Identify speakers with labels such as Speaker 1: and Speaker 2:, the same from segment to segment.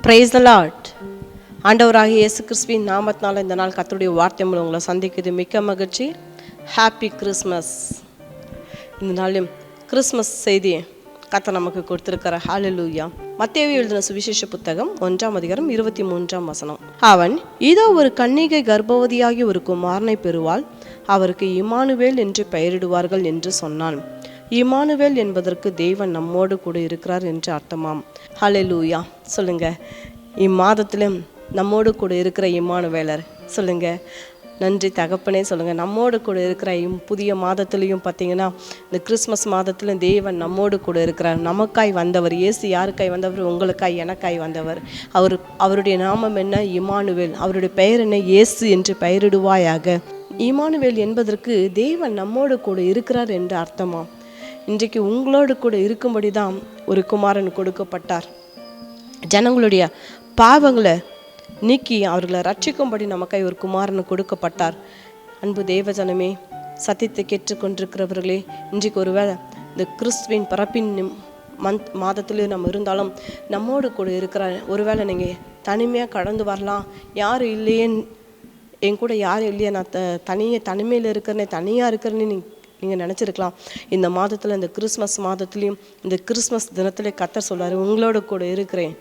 Speaker 1: Praise the Lord. ஆண்டவராகிய இயேசு கிறிஸ்துவின் நாமத்தினால இந்த நாள் கர்த்தருடைய வார்த்தை மூலம் உங்களை சந்திக்குது. மிக்க மகிழ்ச்சி. Happy Christmas. இந்த நாளும் கிறிஸ்மஸ் செய்தி கர்த்தர் நமக்கு கொடுத்திருக்கிற. ஹல்லேலூயா. மத்தேயு எழுதின சுவிசேஷ புத்தகம் 1:23 அவன் இதோ ஒரு கன்னிகை கர்ப்பவதியாகி ஒரு குமாரனை பெறுவாள், அவருக்கு இம்மானுவேல் என்று பெயரிடுவார்கள் என்று சொன்னான். இம்மானுவேல் என்பதற்கு தேவன் நம்மோடு கூட இருக்கிறார் என்று அர்த்தமாம். ஹல்லேலூயா. சொல்லுங்க, இம்மாதத்திலும் நம்மோடு கூட இருக்கிற இம்மானுவேலர். சொல்லுங்க, நன்றி தகப்பனே. சொல்லுங்க, நம்மோடு கூட இருக்கிற புதிய மாதத்துலேயும் பார்த்தீங்கன்னா இந்த கிறிஸ்மஸ் மாதத்திலும் தேவன் நம்மோடு கூட இருக்கிறார். நமக்காய் வந்தவர் இயேசு. யாருக்காய் வந்தவர்? உங்களுக்காய், எனக்காய் வந்தவர். அவருடைய நாமம் என்ன? இம்மானுவேல். அவருடைய பெயர் என்ன? இயேசு என்று பெயரிடுவாயாக. இம்மானுவேல் என்பதற்கு தேவன் நம்மோடு கூட இருக்கிறார் என்று அர்த்தமாம். இன்றைக்கு உங்களோடு கூட இருக்கும்படி தான் ஒரு குமாரன் கொடுக்கப்பட்டார். ஜனங்களுடைய பாவங்களை நீக்கி அவர்களை ரட்சிக்கும்படி நமக்காய் ஒரு குமாரன் கொடுக்கப்பட்டார். அன்பு தேவ ஜனமே, சத்தியத்தை கேட்டுக்கொண்டிருக்கிறவர்களே, இன்றைக்கு ஒருவேளை இந்த கிறிஸ்துவின் பிறப்பின் மாதத்துலேயும் நம்ம இருந்தாலும் நம்மோடு கூட இருக்கிற, ஒருவேளை நீங்கள் தனிமையாக கடந்து வரலாம். யாரும் இல்லையே, என் கூட யாரும் இல்லையே, நான் தனிமையில் இருக்கிறேனே, தனியாக இருக்கிறேன்னு நீங்கள் நினச்சிருக்கலாம். இந்த மாதத்தில், இந்த கிறிஸ்மஸ் மாதத்துலேயும், இந்த கிறிஸ்மஸ் தினத்திலே கர்த்தர் சொல்றாரு, உங்களோட கூட இருக்கிறேன்,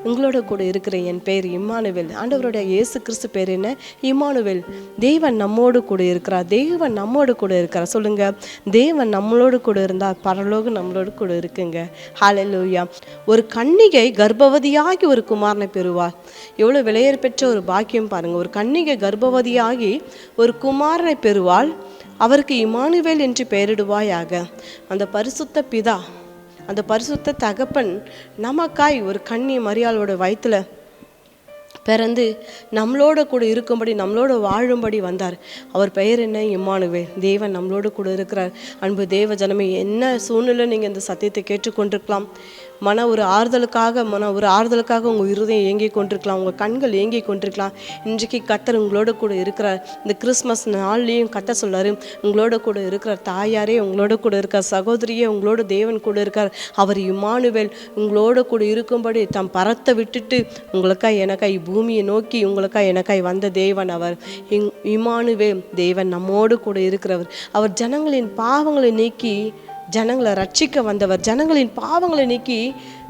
Speaker 1: உங்களோட கூட இருக்கிறேன். என் பேர் இம்மானுவேல். ஆண்டவருடைய இயேசு கிறிஸ்து பேர் என்ன? இம்மானுவேல். தேவன் நம்மோடு கூட இருக்கிறார். தேவன் நம்மோடு கூட இருக்கிறார். சொல்லுங்க, தேவன் நம்மளோடு கூட இருந்தால் பரலோகம் நம்மளோடு கூட இருக்குங்க. ஹல்லேலூயா. ஒரு கன்னிகை கர்ப்பவதியாகி ஒரு குமாரனை பெறுவார். எவ்வளோ விலையேற பெற்ற ஒரு பாக்கியம் பாருங்க. ஒரு கன்னிகை கர்ப்பவதியாகி ஒரு குமாரனை பெறுவாள், அவருக்கு இம்மானுவேல் என்று பெயரிடுவாயாக. அந்த பரிசுத்த பிதா, அந்த பரிசுத்த தகப்பன் நமக்காய் ஒரு கன்னி மரியாளோட வயிற்றுல பிறந்து நம்மளோட கூட இருக்கும்படி, நம்மளோட வாழும்படி வந்தார். அவர் பெயர் என்ன? இம்மானுவேல். தேவன் நம்மளோடு கூட இருக்கிறார். அன்பு தேவ ஜனமே, என்ன சூழ்நிலை நீங்கள் இந்த சத்தியத்தை கேட்டுக்கொண்டிருக்கலாம். மன ஒரு ஆறுதலுக்காக உங்கள் இருதயம் ஏங்கி கொண்டிருக்கலாம், உங்கள் கண்கள் ஏங்கி கொண்டிருக்கலாம். இன்றைக்கு கர்த்தர் உங்களோட கூட இருக்கிறார். இந்த கிறிஸ்மஸ் நாள்லேயும் கர்த்தர் சொல்றாரு, உங்களோட கூட இருக்கிறார். தாயாரே உங்களோட கூட இருக்கார். சகோதரியே உங்களோட தேவன் கூட இருக்கார். அவர் இம்மானுவேல். உங்களோட கூட இருக்கும்படி தம் பரத்தை விட்டுட்டு உங்களுக்காய் எனக்காய் பூமியை நோக்கி உங்களுக்காய் எனக்காய் வந்த தேவன் அவர். இம்மானுவேல். தேவன் நம்மோடு கூட இருக்கிறவர். அவர் ஜனங்களின் பாவங்களை நீக்கி ஜனங்களை ரட்சிக்க வந்தவர். ஜனங்களின் பாவங்களை நீக்கி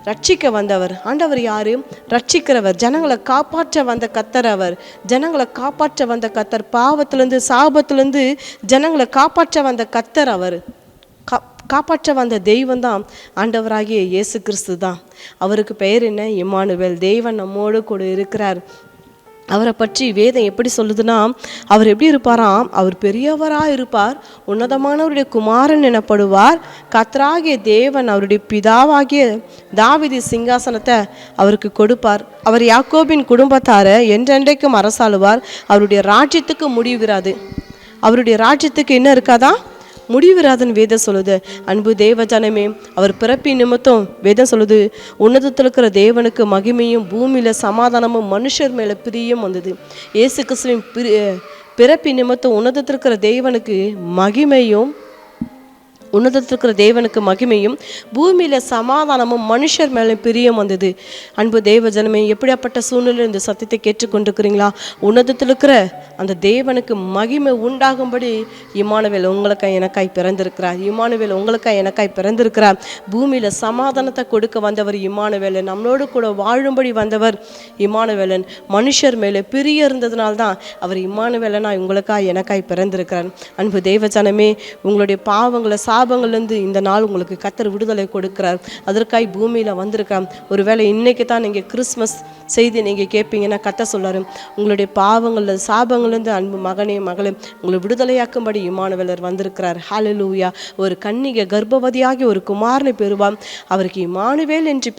Speaker 1: ரட்சிக்க வந்தவர். ஆண்டவர் யாரு? ரட்சிக்கிறவர். ஜனங்களை காப்பாற்ற வந்த கர்த்தர் அவர். ஜனங்களை காப்பாற்ற வந்த கர்த்தர். பாவத்திலிருந்து, சாபத்திலிருந்து ஜனங்களை காப்பாற்ற வந்த கர்த்தர் அவர். காப்பாற்ற வந்த தெய்வம் தான் ஆண்டவராகிய இயேசு கிறிஸ்து தான். அவருக்கு பெயர் என்ன? இம்மானுவேல். தேவன் நம்மோடு கூட இருக்கிறார். அவரை பற்றி வேதம் எப்படி சொல்லுதுன்னா, அவர் எப்படி இருப்பாராம்? அவர் பெரியவராக இருப்பார், உன்னதமானவருடைய குமாரன் எனப்படுவார். கர்த்தராகிய தேவன் அவருடைய பிதாவாகிய தாவீது சிங்காசனத்தை அவருக்கு கொடுப்பார். அவர் யாக்கோபின் குடும்பத்தாரை என்றென்றைக்கும் அரசாளுவார். அவருடைய ராஜ்யத்துக்கு முடிவிராது. அவருடைய ராஜ்யத்துக்கு என்ன இருக்காதா? முடிவிராதன் வேதம் சொல்லுது. அன்பு தேவ ஜனமே, அவர் பிறப்பின் நிமித்தம் வேதம் சொல்லுது, உன்னதத்தில் இருக்கிற தேவனுக்கு மகிமையும் பூமியில சமாதானமும் மனுஷர் மேல பிரியம் வந்தது. இயேசு கிறிஸ்துவின் பிறப்பின் நிமித்தம் உன்னதத்தில் இருக்கிற தேவனுக்கு மகிமையும், உன்னதத்தில் இருக்கிற தேவனுக்கு மகிமையும் பூமியில சமாதானமும் மனுஷர் மேலே பிரியம் வந்தது. அன்பு தேவ ஜனமே, எப்படியாப்பட்ட சூழ்நிலை இந்த சத்தியத்தை கேட்டுக்கொண்டிருக்கிறீங்களா? உன்னதத்தில் இருக்கிற அந்த தேவனுக்கு மகிமை உண்டாகும்படி இம்மானுவேல் உங்களுக்காய் எனக்காய் பிறந்திருக்கிறார். இம்மானுவேல் உங்களுக்காய் எனக்காய் பிறந்திருக்கிறார். பூமியில சமாதானத்தை கொடுக்க வந்தவர் இம்மானுவேலன். நம்மளோடு கூட வாழும்படி வந்தவர் இம்மானுவேலன். மனுஷர் மேலே பிரிய இருந்ததுனால்தான் அவர் இம்மானுவேலனா உங்களுக்காய் எனக்காய் பிறந்திருக்கிறார். அன்பு தேவ ஜனமே, உங்களுடைய பாவங்களை சாபங்கள்லேருந்து இந்த நாள் உங்களுக்கு கர்த்தர் விடுதலை கொடுக்கிறார். அதற்காய் பூமியில் வந்திருக்கார். ஒருவேளை இன்னைக்கு தான் நீங்கள் கிறிஸ்மஸ் செய்தி நீங்கள் கேட்பீங்கன்னா கர்த்தர் சொல்றாரு, உங்களுடைய பாவங்களில் சாபங்கள்லேருந்து அன்பு மகனே மகளே உங்களை விடுதலையாக்கும்படி இம்மானுவேலர் வந்திருக்கிறார். ஹல்லேலூயா. ஒரு கன்னிகை கர்ப்பவதியாகி ஒரு குமாரனை பெறுவான், அவருக்கு இம்மானுவேல் என்று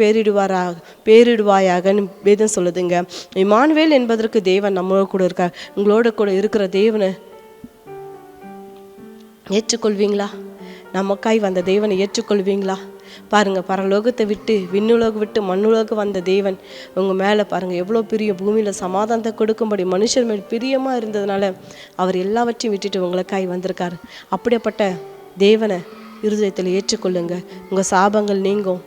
Speaker 1: பேரிடுவாயாகன்னு வேதம் சொல்லுதுங்க. இம்மானுவேல் என்பதற்கு தேவன் நம்மளோட கூட இருக்கார். உங்களோட கூட இருக்கிற தேவனை ஏற்றுக்கொள்வீங்களா? நமக்காய் வந்த தேவனை ஏற்றுக்கொள்வீங்களா? பாருங்கள், பரலோகத்தை விட்டு விண்ணுலகம் விட்டு மண்ணுலகம் வந்த தேவன் உங்கள் மேலே பாருங்கள் எவ்வளோ பெரிய பூமியில் சமாதானத்தை கொடுக்கும்படி மனுஷர் மேல் பிரியமாக இருந்ததுனால அவர் எல்லாவற்றையும் விட்டுட்டு உங்களுக்காய் வந்திருக்கார். அப்படிப்பட்ட தேவனை இருதயத்தில் ஏற்றுக்கொள்ளுங்க. உங்கள் சாபங்கள் நீங்கும்,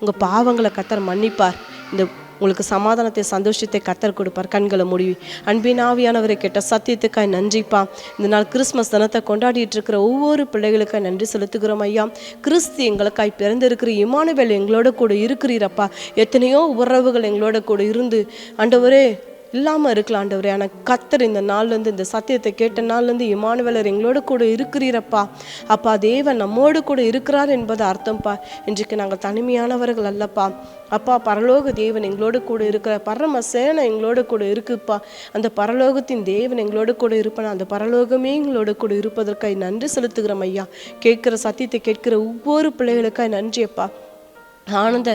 Speaker 1: உங்கள் பாவங்களை கர்த்தர் மன்னிப்பார். இந்த உங்களுக்கு சமாதானத்தை சந்தோஷத்தை கத்தர் கொடுப்பார். கண்களை முடிவி அன்பின் ஆவியானவரை கேட்ட சத்தியத்துக்காய் நன்றிப்பா. இந்த நாள் கிறிஸ்மஸ் தினத்தை கொண்டாடிட்டு இருக்கிற ஒவ்வொரு பிள்ளைகளுக்காய் நன்றி செலுத்துகிறோம் ஐயா. கிறிஸ்து எங்களுக்காய் பிறந்திருக்கிற இம்மானுவேல் எங்களோட கூட இருக்கிறீரப்பா. எத்தனையோ உறவுகள் எங்களோட கூட இருந்து ஆண்டவரே இல்லாமல் இருக்கலாம் ஆண்டவரே. ஆனால் கத்தர் இந்த நாள்லேருந்து, இந்த சத்தியத்தை கேட்ட நாள்லேருந்து இம்மானுவேலர் எங்களோட கூட இருக்கிறீரப்பா. அப்பா தேவன் நம்மோடு கூட இருக்கிறார் என்பது அர்த்தம்ப்பா. இன்றைக்கு நாங்கள் தனிமையானவர்கள் அல்லப்பா. அப்பா பரலோக தேவன் எங்களோடு கூட இருக்கிற பரம சேனை எங்களோட கூட இருக்குப்பா. அந்த பரலோகத்தின் தேவன் எங்களோட கூட இருப்பான். அந்த பரலோகமே எங்களோட கூட இருப்பதற்காக நன்றி செலுத்துகிறோம் ஐயா. கேட்குற சத்தியத்தை கேட்கிற ஒவ்வொரு பிள்ளைகளுக்காக நன்றியப்பா. ஆனந்த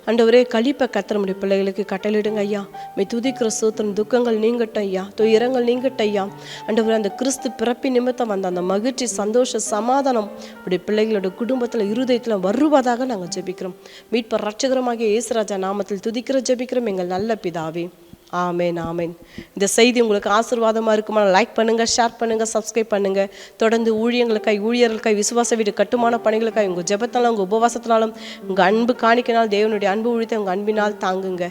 Speaker 1: ஆண்டவரே கழிப்பை கத்திர முடியும் பிள்ளைகளுக்கு கட்டளிடுங்க ஐயா. துதிக்கிற சூத்திரம் துக்கங்கள் நீங்கட்டும் ஐயா, துயரங்கள் நீங்கட்டும் ஐயா. ஆண்டவரே அந்த கிறிஸ்து பிறப்பி நிமித்தம் வந்த அந்த மகிழ்ச்சி சந்தோஷ சமாதானம் அப்படி பிள்ளைகளோட குடும்பத்தில் இருதயத்தில் வருவதாக நாங்கள் ஜெபிக்கிறோம். மீட்பர் ரட்சகரமாகிய இயேசுராஜா நாமத்தில் ஜெபிக்கிறோம் எங்கள் நல்ல பிதாவே. ஆமேன் ஆமேன். இந்த செய்தி உங்களுக்கு ஆசீர்வாதமாக இருக்குமா? லைக் பண்ணுங்கள், ஷேர் பண்ணுங்கள், சப்ஸ்கிரைப் பண்ணுங்கள். தொடர்ந்து ஊழியர்களுக்காய் விசுவாச வீடு கட்டுமான பணிகளுக்காய் உங்கள் ஜெபத்தினாலும் உங்கள் உபவாசத்தினாலும் உங்கள் அன்பு காணிக்கினால் தேவனுடைய அன்பு ஊழியத்தை உங்கள் அன்பினால் தாங்குங்க.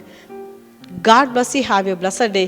Speaker 1: God bless you. Have a blessed day.